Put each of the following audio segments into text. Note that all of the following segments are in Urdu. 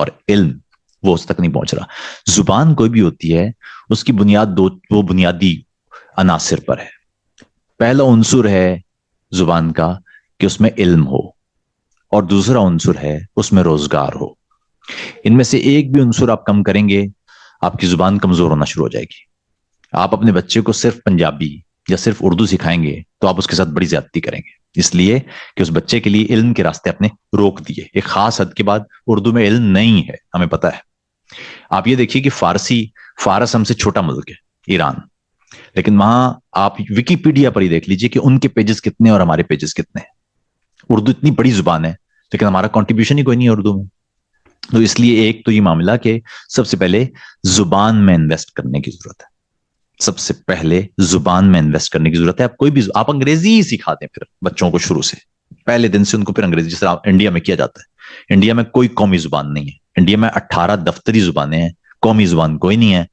اور علم وہ اس تک نہیں پہنچ رہا. زبان کوئی بھی ہوتی ہے اس کی بنیاد وہ بنیادی عناصر پر ہے. پہلا عنصر ہے زبان کا کہ اس میں علم ہو, اور دوسرا عنصر ہے اس میں روزگار ہو. ان میں سے ایک بھی عنصر آپ کم کریں گے آپ کی زبان کمزور ہونا شروع ہو جائے گی. آپ اپنے بچے کو صرف پنجابی یا صرف اردو سکھائیں گے تو آپ اس کے ساتھ بڑی زیادتی کریں گے, اس لیے کہ اس بچے کے لیے علم کے راستے اپنے روک دیے. ایک خاص حد کے بعد اردو میں علم نہیں ہے, ہمیں پتا ہے. آپ یہ دیکھیے کہ فارس ہم سے چھوٹا ملک ہے, ایران, لیکن وہاں آپ ویکیپیڈیا پر ہی دیکھ لیجئے کہ ان کے پیجز کتنے اور ہمارے پیجز کتنے ہیں. اردو اتنی بڑی زبان ہے لیکن ہمارا کنٹریبیوشن ہی کوئی نہیں ہے اردو میں. تو اس لیے ایک تو یہ معاملہ کہ سب سے پہلے زبان میں انویسٹ کرنے کی ضرورت ہے. سب سے پہلے زبان میں انویسٹ کرنے کی ضرورت ہے. آپ انگریزی ہی سکھا دیں پھر بچوں کو شروع سے, پہلے دن سے ان کو پھر انگریزی, جس طرح انڈیا میں کیا جاتا ہے. انڈیا میں کوئی قومی زبان نہیں ہے. انڈیا میں 18 دفتری زبانیں ہیں, قومی زبان کوئی نہیں ہے.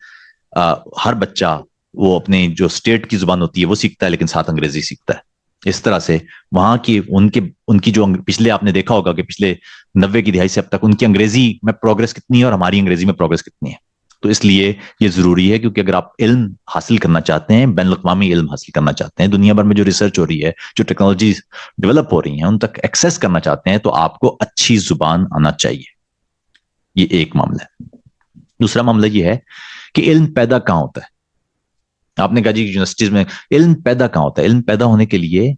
ہر بچہ وہ اپنی جو اسٹیٹ کی زبان ہوتی ہے وہ سیکھتا ہے, لیکن ساتھ انگریزی سیکھتا ہے. اس طرح سے وہاں کی ان کی جو پچھلے آپ نے دیکھا ہوگا کہ پچھلے 90 کی دہائی سے اب تک ان کی انگریزی میں پروگرس کتنی ہے اور ہماری انگریزی میں پروگرس کتنی ہے. تو اس لیے یہ ضروری ہے, کیونکہ اگر آپ علم حاصل کرنا چاہتے ہیں, بین الاقوامی علم حاصل کرنا چاہتے ہیں, دنیا بھر میں جو ریسرچ ہو رہی ہے, جو ٹیکنالوجی ڈیولپ ہو رہی ہیں, ان تک ایکسیس کرنا چاہتے ہیں, تو آپ کو اچھی زبان آنا چاہیے. یہ ایک معاملہ ہے. دوسرا معاملہ یہ ہے کہ علم پیدا کہاں ہوتا ہے. آپ نے کہا جی یونیورسٹیز میں علم پیدا کہاں ہوتا ہے. علم پیدا ہونے کے لیے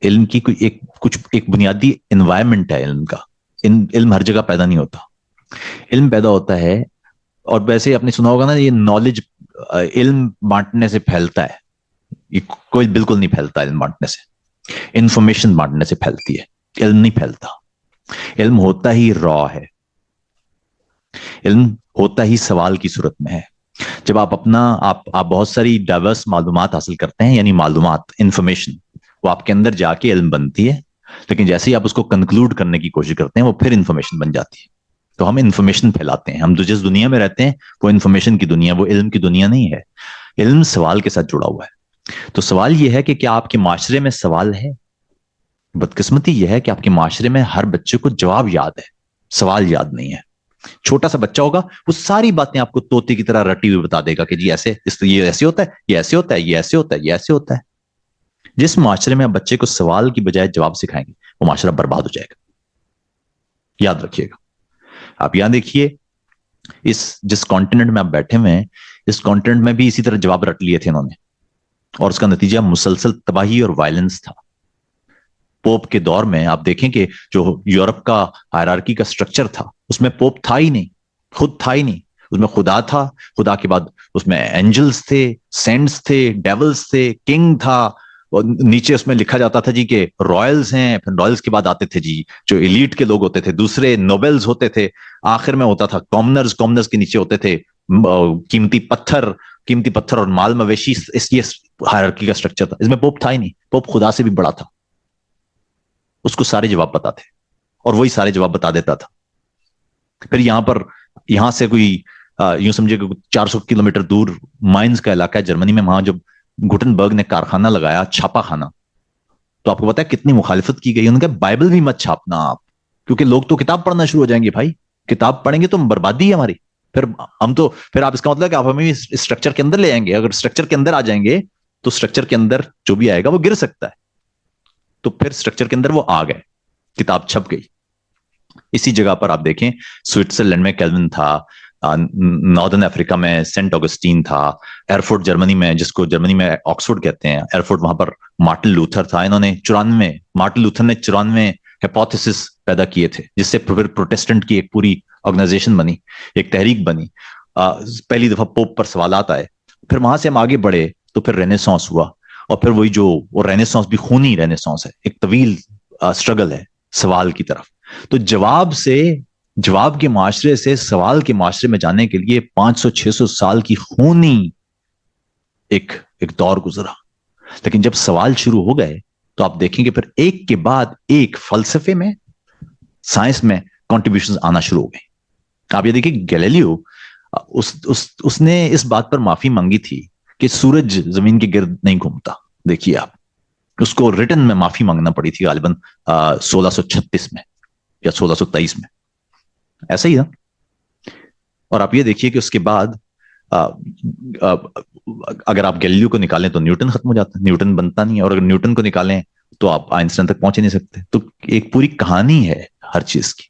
علم کی کوئی ایک بنیادی انوائرمنٹ ہے علم کا. علم ہر جگہ پیدا نہیں ہوتا. علم پیدا ہوتا ہے, اور ویسے آپ نے سنا ہوگا نا, یہ نالج علم بانٹنے سے پھیلتا ہے. یہ کوئی بالکل نہیں پھیلتا علم بانٹنے سے, انفارمیشن بانٹنے سے پھیلتی ہے. علم نہیں پھیلتا. علم ہوتا ہی را ہے, علم ہوتا ہی سوال کی صورت میں ہے. جب آپ بہت ساری ڈائیورس معلومات حاصل کرتے ہیں, یعنی معلومات, انفارمیشن, وہ آپ کے اندر جا کے علم بنتی ہے, لیکن جیسے ہی آپ اس کو کنکلوڈ کرنے کی کوشش کرتے ہیں وہ پھر انفارمیشن بن جاتی ہے. تو ہم انفارمیشن پھیلاتے ہیں. ہم جس دنیا میں رہتے ہیں وہ انفارمیشن کی دنیا, وہ علم کی دنیا نہیں ہے. علم سوال کے ساتھ جڑا ہوا ہے. تو سوال یہ ہے کہ کیا آپ کے معاشرے میں سوال ہے؟ بدقسمتی یہ ہے کہ آپ کے معاشرے میں ہر بچے کو جواب یاد ہے, سوال یاد نہیں ہے. چھوٹا سا بچہ ہوگا, وہ ساری باتیں آپ کو طوطے کی طرح رٹی ہوئی بتا دے گا کہ جی ایسے, یہ ایسے ہوتا ہے, یہ ایسے ہوتا ہے, یہ ایسے ہوتا ہے, یہ ایسے ہوتا ہے. جس معاشرے میں آپ بچے کو سوال کی بجائے جواب سکھائیں گے وہ معاشرہ برباد ہو جائے گا. یاد رکھیے گا. آپ یہاں دیکھیے, جس کانٹیننٹ میں آپ بیٹھے ہوئے ہیں, اس کانٹیننٹ میں بھی اسی طرح جواب رٹ لیے تھے انہوں نے, اور اس کا نتیجہ مسلسل تباہی اور وائلنس تھا. پوپ کے دور میں آپ دیکھیں کہ جو یورپ کا ہائرارکی کا سٹرکچر تھا, اس میں پوپ تھا ہی نہیں, خود تھا ہی نہیں. اس میں خدا تھا, خدا کے بعد اس میں اینجلز تھے, سینٹس تھے, ڈیولز تھے, کنگ تھا, اور نیچے اس میں لکھا جاتا تھا جی کہ رائلز ہیں. پھر رائلز کے بعد آتے تھے جی جو ایلیٹ کے لوگ ہوتے تھے, دوسرے نوبلز ہوتے تھے, آخر میں ہوتا تھا کامنرز. کامنرز کے نیچے ہوتے تھے قیمتی پتھر اور مال مویشی. اس یہ ہائرارکی کا سٹرکچر تھا. اس میں پوپ تھا ہی نہیں. پوپ خدا سے بھی بڑا تھا. اس کو سارے جواب پتا تھے اور وہی سارے جواب بتا دیتا تھا. پھر یہاں سے کوئی یوں سمجھے کہ 400 کلومیٹر دور مائنز کا علاقہ ہے جرمنی میں, وہاں جب گوٹنبرگ نے کارخانہ لگایا, چھاپا خانہ, تو آپ کو پتا ہے کتنی مخالفت کی گئی. انہوں نے کہا بائبل بھی مت چھاپنا آپ, کیونکہ لوگ تو کتاب پڑھنا شروع ہو جائیں گے بھائی. کتاب پڑھیں گے تو بربادی ہے ہماری. پھر آپ اس کا مطلب کہ آپ ہمیں اسٹرکچر کے اندر لے آئیں گے. اگر اسٹرکچر کے اندر آ جائیں گے تو اسٹرکچر کے اندر جو بھی آئے گا وہ گر سکتا ہے. تو پھر اسٹرکچر کے اندر وہ آ گئے, کتاب چھپ گئی. اسی جگہ پر آپ دیکھیں سوئٹزرلینڈ میں کیلوین تھا, ناردرن افریقہ میں سینٹ آگسٹین تھا, ایئرفورٹ جرمنی میں, جس کو جرمنی میں آکسفورڈ کہتے ہیں, ایئرفورٹ, وہاں پر مارٹن لوتھر تھا. مارٹن لوتھر نے 94 ہیپوتھیسس پیدا کیے تھے, جس سے پھر پروٹیسٹنٹ کی ایک پوری آرگنائزیشن بنی, ایک تحریک بنی. پہلی دفعہ پوپ پر سوالات آئے. پھر وہاں سے ہم آگے بڑھے تو پھر رینیسانس ہوا, اور پھر وہ رینیسانس بھی خونی رینیسانس ہے, ایک طویل اسٹرگل ہے سوال کی طرف. تو جواب کے معاشرے سے سوال کے معاشرے میں جانے کے لیے 500-600 سال کی خونی ایک دور گزرا. لیکن جب سوال شروع ہو گئے تو آپ دیکھیں گے پھر ایک کے بعد ایک فلسفے میں, سائنس میں کنٹریبیوشنز آنا شروع ہو گئے. آپ یہ دیکھیں گیلیلیو, اس نے اس بات پر معافی مانگی تھی کہ سورج زمین کے گرد نہیں گھومتا. دیکھیے آپ, اس کو ریٹن میں معافی مانگنا پڑی تھی غالباً 1636 میں یا 1623 میں. ایسا ہی نا, اور آپ یہ دیکھیے کہ اس کے بعد اگر آپ گیلیلیو کو نکالیں تو نیوٹن ختم ہو جاتا ہے, نیوٹن بنتا نہیں ہے, اور اگر نیوٹن کو نکالیں تو آپ آئنسٹائن تک پہنچ ہی نہیں سکتے. تو ایک پوری کہانی ہے ہر چیز کی,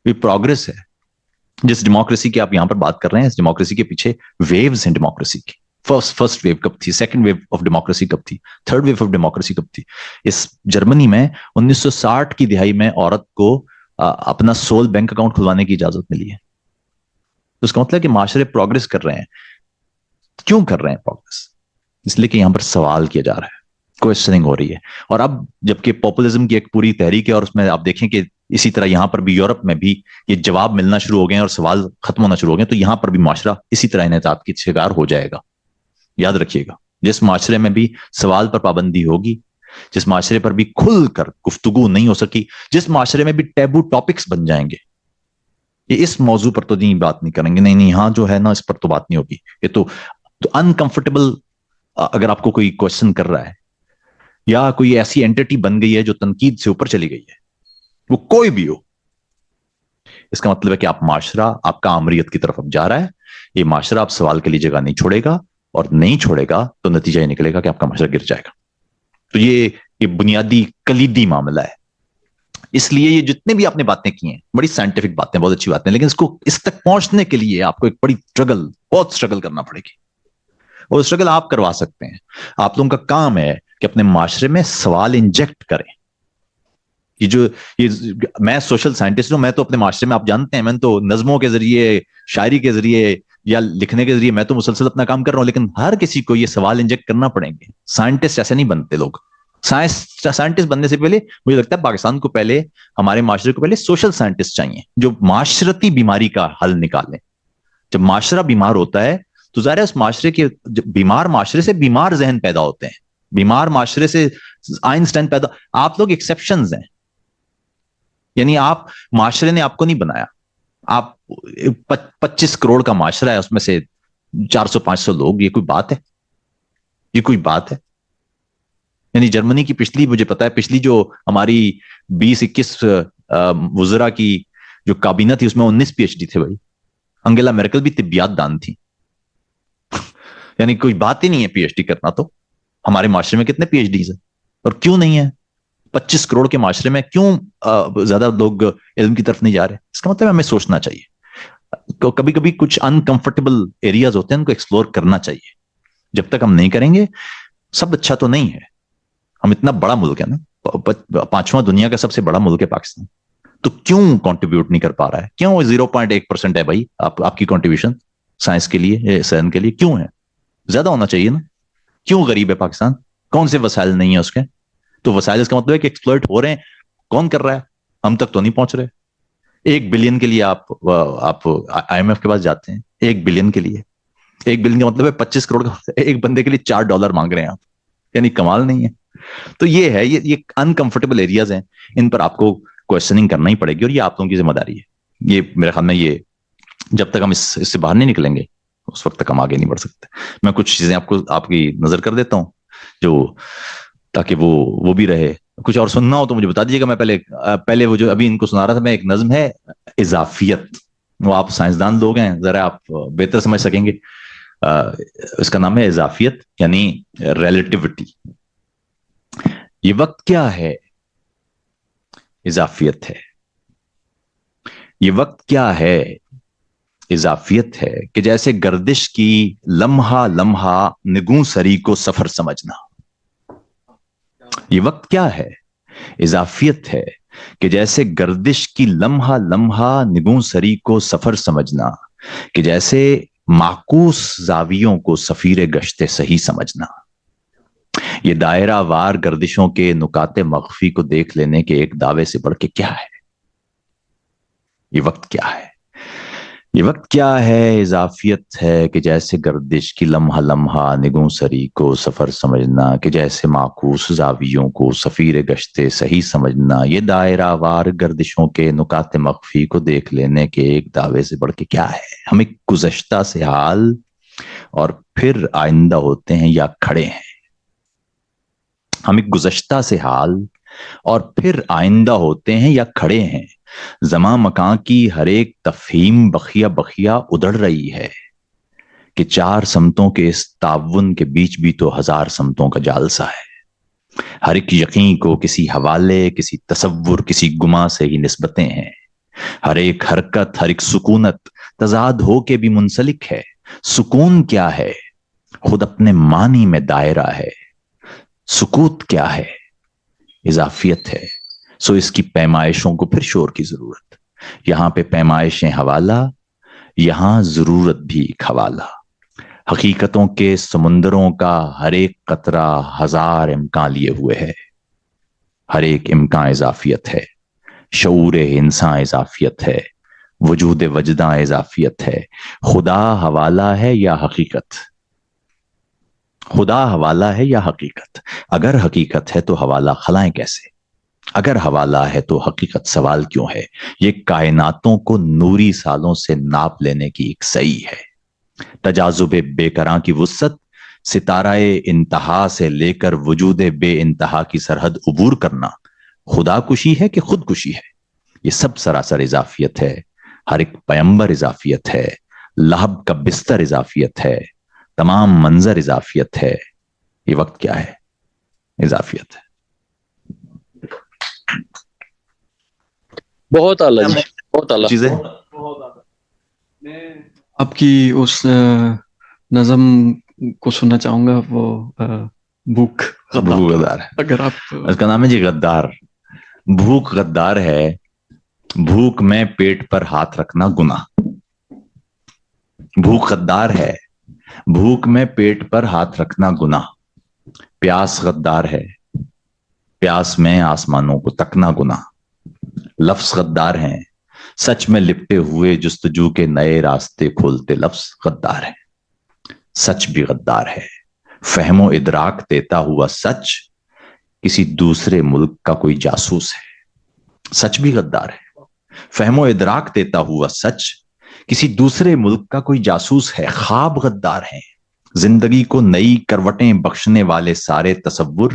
یہ پروگرس ہے. جس ڈیموکریسی کی آپ یہاں پر بات کر رہے ہیں, اس ڈیموکریسی کے پیچھے ویوز ہیں ڈیموکریسی کی. فرسٹ ویو کب تھی, سیکنڈ ویو آف ڈیموکریسی کب تھی, تھرڈ ویو آف ڈیموکریسی کب تھی. اس جرمنی میں 1960 کی دہائی میں عورت کو اپنا سول بینک اکاؤنٹ کھلوانے کی اجازت ملی ہے. تو اس کا مطلب ہے کہ معاشرے پروگرس کر رہے ہیں. کیوں کر رہے ہیں پروگرس؟ اس لیے کہ یہاں پر سوال کیا جا رہا ہے, کوشچننگ ہو رہی ہے. اور اب جبکہ پاپولزم کی ایک پوری تحریک ہے, اور اس میں آپ دیکھیں کہ اسی طرح یہاں پر بھی یورپ میں بھی یہ جواب ملنا شروع ہو گئے ہیں اور سوال ختم ہونا شروع ہو گئے ہیں, تو یہاں پر بھی معاشرہ اسی طرح انحطاط کی شکار ہو جائے گا. یاد رکھیے گا, جس معاشرے میں بھی سوال پر پابندی ہوگی, جس معاشرے پر بھی کھل کر گفتگو نہیں ہو سکی, جس معاشرے میں بھی ٹیبو ٹاپکس بن جائیں گے, یہ اس موضوع پر تو نہیں بات نہیں کریں گے, نہیں یہاں جو ہے نا اس پر تو بات نہیں ہوگی, یہ تو انکمفرٹیبل. اگر آپ کو کوئی کوشچن کر رہا ہے یا کوئی ایسی اینٹی بن گئی ہے جو تنقید سے اوپر چلی گئی ہے, وہ کوئی بھی ہو, اس کا مطلب ہے کہ آپ معاشرہ آپ کا آمریت کی طرف اب جا رہا ہے. یہ معاشرہ آپ سوال کے لیے جگہ نہیں چھوڑے گا, اور نہیں چھوڑے گا تو نتیجہ یہ نکلے گا کہ آپ کا معاشرہ گر جائے گا. تو یہ بنیادی کلیدی معاملہ ہے. اس لیے یہ جتنے بھی آپ نے باتیں کی ہیں بڑی سائنٹیفک باتیں, بہت اچھی باتیں, لیکن اس تک پہنچنے کے لیے آپ کو ایک بڑی بہت اسٹرگل کرنا پڑے گی. اور اسٹرگل آپ کروا سکتے ہیں. آپ لوگوں کا کام ہے کہ اپنے معاشرے میں سوال انجیکٹ کریں. یہ میں سوشل سائنٹسٹ ہوں, میں تو اپنے معاشرے میں آپ جانتے ہیں, میں تو نظموں کے ذریعے, شاعری کے ذریعے یا لکھنے کے ذریعے میں تو مسلسل اپنا کام کر رہا ہوں, لیکن ہر کسی کو یہ سوال انجیکٹ کرنا پڑیں گے. سائنٹسٹ ایسے نہیں بنتے لوگ. سائنٹسٹ بننے سے پہلے مجھے لگتا ہے پاکستان کو پہلے, ہمارے معاشرے کو پہلے سوشل سائنٹسٹ چاہیے جو معاشرتی بیماری کا حل نکالیں. جب معاشرہ بیمار ہوتا ہے تو ظاہر ہے اس معاشرے کے بیمار معاشرے سے بیمار ذہن پیدا ہوتے ہیں, بیمار معاشرے سے آئنسٹائن پیدا. آپ لوگ ایکسیپشنز ہیں, یعنی آپ معاشرے نے آپ کو نہیں بنایا. آپ 25 کروڑ کا معاشرہ ہے, اس میں سے 400-500 لوگ, یہ کوئی بات ہے؟ یہ کوئی بات ہے؟ یعنی جرمنی کی پچھلی, مجھے پتا ہے پچھلی جو ہماری 20-21 وزراء کی جو کابینہ تھی اس میں 19 PhD تھے بھائی. انگیلا میرکل بھی طبیات دان تھی. یعنی کوئی بات ہی نہیں ہے PhD کرنا. تو ہمارے معاشرے میں کتنے PhDs ہیں اور کیوں نہیں ہے؟ 25 کروڑ کے معاشرے میں کیوں زیادہ لوگ علم کی طرف نہیں جا رہے؟ اس کا مطلب ہمیں سوچنا چاہیے. کبھی کبھی کچھ انکمفرٹیبل ایریاز ہوتے ہیں, ان کو ایکسپلور کرنا چاہیے. جب تک ہم نہیں کریں گے, سب اچھا تو نہیں ہے. ہم اتنا بڑا ملک ہے نا, 5واں دنیا کا سب سے بڑا ملک ہے پاکستان, تو کیوں کنٹریبیوٹ نہیں کر پا رہا ہے؟ کیوں 0.1% ہے بھائی آپ کی کنٹریبیوشن سائنس کے لیے, سائنس کے لیے کیوں ہے؟ زیادہ ہونا چاہیے نا. کیوں غریب ہے پاکستان؟ کون سے وسائل نہیں ہیں اس کے؟ تو وسائل اس کا مطلب ہے کہ ایکسپلوئٹ ہو رہے ہیں. کون کر رہا ہے؟ ہم تک تو نہیں پہنچ رہے. 1 بلین کے لیے آپ IMF کے پاس جاتے ہیں, 1 بلین کے لیے. 1 بلین کا مطلب ہے 25 کروڑ کا, ایک بندے کے لیے $4 مانگ رہے ہیں آپ. یعنی کمال نہیں ہے. تو یہ ہے, یہ انکمفرٹیبل ایریاز ہیں, ان پر آپ کو کوشچننگ کرنا ہی پڑے گی, اور یہ آپ لوگوں کی ذمہ داری ہے. یہ میرے خیال میں یہ جب تک ہم اس سے باہر نہیں نکلیں گے اس وقت تک ہم آگے نہیں بڑھ سکتے. میں کچھ چیزیں آپ کی نظر کر دیتا ہوں جو, تاکہ وہ بھی رہے. کچھ اور سننا ہو تو مجھے بتا دیجیے گا. میں پہلے وہ جو ابھی ان کو سنا رہا تھا میں, ایک نظم ہے اضافیت, وہ آپ سائنسدان لوگ ہیں, ذرا آپ بہتر سمجھ سکیں گے. اس کا نام ہے اضافیت, یعنی ریلیٹیوٹی. یہ وقت کیا ہے؟ اضافیت ہے. یہ وقت کیا ہے؟ اضافیت ہے کہ جیسے گردش کی لمحہ لمحہ نگوں سری کو سفر سمجھنا. یہ وقت کیا ہے؟ اضافیت ہے کہ جیسے گردش کی لمحہ لمحہ نگوں سری کو سفر سمجھنا, کہ جیسے معکوس زاویوں کو سفیر گشت صحیح سمجھنا. یہ دائرہ وار گردشوں کے نکات مخفی کو دیکھ لینے کے ایک دعوے سے بڑھ کے کیا ہے؟ یہ وقت کیا ہے؟ یہ وقت کیا ہے؟ اضافیت ہے کہ جیسے گردش کی لمحہ لمحہ نگوں سری کو سفر سمجھنا, کہ جیسے معکوس زاویوں کو سفیر گشت صحیح سمجھنا. یہ دائرہ وار گردشوں کے نکات مخفی کو دیکھ لینے کے ایک دعوے سے بڑھ کے کیا ہے؟ ہم ایک گزشتہ سے حال اور پھر آئندہ ہوتے ہیں یا کھڑے ہیں. ہم ایک گزشتہ سے حال اور پھر آئندہ ہوتے ہیں یا کھڑے ہیں. زماں مکان کی ہر ایک تفہیم بخیا بخیا ادڑ رہی ہے کہ چار سمتوں کے اس تعاون کے بیچ بھی تو ہزار سمتوں کا جالسا ہے. ہر ایک یقین کو کسی حوالے، کسی تصور، کسی گما سے ہی نسبتیں ہیں. ہر ایک حرکت، ہر ایک سکونت تضاد ہو کے بھی منسلک ہے. سکون کیا ہے؟ خود اپنے معنی میں دائرہ ہے. سکوت کیا ہے؟ اضافیت ہے. سو اس کی پیمائشوں کو پھر شور کی ضرورت. یہاں پہ پیمائشیں حوالہ، یہاں ضرورت بھی ایک حوالہ. حقیقتوں کے سمندروں کا ہر ایک قطرہ ہزار امکان لیے ہوئے ہے. ہر ایک امکان اضافیت ہے. شعور انسان اضافیت ہے. وجود وجداں اضافیت ہے. خدا حوالہ ہے یا حقیقت؟ خدا حوالہ ہے یا حقیقت؟ اگر حقیقت ہے تو حوالہ خلائیں کیسے؟ اگر حوالہ ہے تو حقیقت سوال کیوں ہے؟ یہ کائناتوں کو نوری سالوں سے ناپ لینے کی ایک صحیح ہے. تجاذب بے قراں کی وسعت، ستارہ انتہا سے لے کر وجود بے انتہا کی سرحد عبور کرنا خدا کشی ہے کہ خود کشی ہے؟ یہ سب سراسر اضافیت ہے. ہر ایک پیمبر اضافیت ہے. لہب کا بستر اضافیت ہے. تمام منظر اضافیت ہے. یہ وقت کیا ہے؟ اضافیت ہے. بہت اعلیٰ جی، بہت اعلیٰ. چیزیں میں آپ کی اس نظم کو سننا چاہوں گا، وہ بھوک بھوک غدار ہے. اگر آپ اس کا نام ہے جی غدار. بھوک غدار ہے. بھوک میں پیٹ پر ہاتھ رکھنا گناہ. بھوک غدار ہے. بھوک میں پیٹ پر ہاتھ رکھنا گناہ. پیاس غدار ہے. پیاس میں آسمانوں کو تکنا گناہ. لفظ غدار ہیں. سچ میں لپٹے ہوئے جستجو کے نئے راستے کھولتے لفظ غدار ہیں. سچ بھی غدار ہے. فہم و ادراک دیتا ہوا سچ کسی دوسرے ملک کا کوئی جاسوس ہے. سچ بھی غدار ہے. فہم و ادراک دیتا ہوا سچ کسی دوسرے ملک کا کوئی جاسوس ہے. خواب غدار ہیں. زندگی کو نئی کروٹیں بخشنے والے سارے تصور،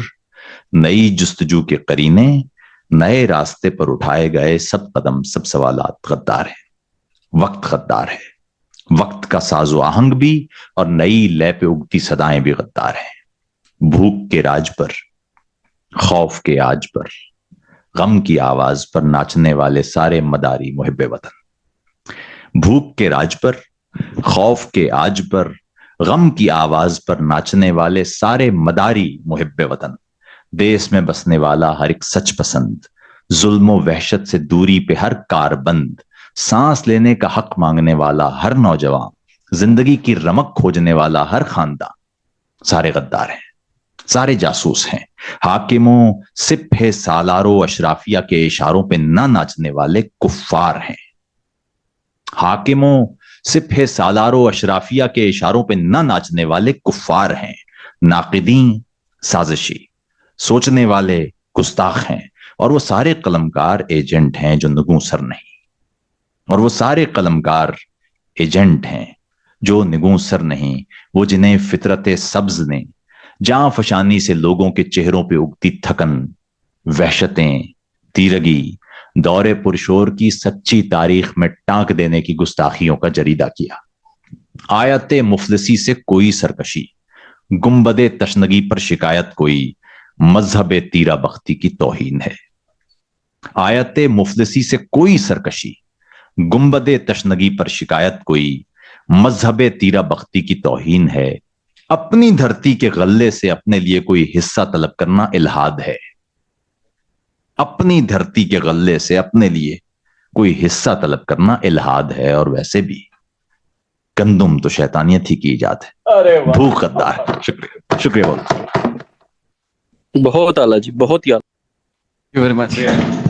نئی جستجو کے قرینے، نئے راستے پر اٹھائے گئے سب قدم، سب سوالات غدار ہیں. وقت غدار ہے. وقت کا ساز و آہنگ بھی اور نئی لے پہ اگتی صدائیں بھی غدار ہیں. بھوک کے راج پر، خوف کے آج پر، غم کی آواز پر ناچنے والے سارے مداری محب وطن. بھوک کے راج پر، خوف کے آج پر، غم کی آواز پر ناچنے والے سارے مداری محب وطن. دیس میں بسنے والا ہر ایک سچ پسند، ظلم و وحشت سے دوری پہ ہر کاربند، سانس لینے کا حق مانگنے والا ہر نوجوان، زندگی کی رمق کھوجنے والا ہر خاندان، سارے غدار ہیں. سارے جاسوس ہیں. حاکموں سپہ سالاروں اشرافیہ کے اشاروں پہ نہ ناچنے والے کفار ہیں. حاکموں سپہ سالاروں اشرافیہ کے اشاروں پہ نہ ناچنے والے کفار ہیں. ناقدین سازشی، سوچنے والے گستاخ ہیں. اور وہ سارے قلمکار ایجنٹ ہیں جو نگوں سر نہیں. اور وہ سارے قلمکار ایجنٹ ہیں جو نگوں سر نہیں. وہ جنہیں فطرت سبز نے جاں فشانی سے لوگوں کے چہروں پہ اگتی تھکن، وحشتیں، تیرگی، دور پرشور کی سچی تاریخ میں ٹانک دینے کی گستاخیوں کا جریدہ کیا. آیت مفلسی سے کوئی سرکشی، گنبد تشنگی پر شکایت کوئی مذہب تیرا بختی کی توہین ہے. آیت مفلسی سے کوئی سرکشی، گنبد تشنگی پر شکایت کوئی مذہب تیرا بختی کی توہین ہے. اپنی دھرتی کے غلے سے اپنے لیے کوئی حصہ طلب کرنا الہاد ہے. اپنی دھرتی کے غلے سے اپنے لیے کوئی حصہ طلب کرنا الہاد ہے. اور ویسے بھی گندم تو شیطانیت ہی کی ایجاد ہے. بھوک غدار. شکریہ، شکریہ بہت. بہت اعلیٰ جی، بہت ہی اعلیٰ. Very much.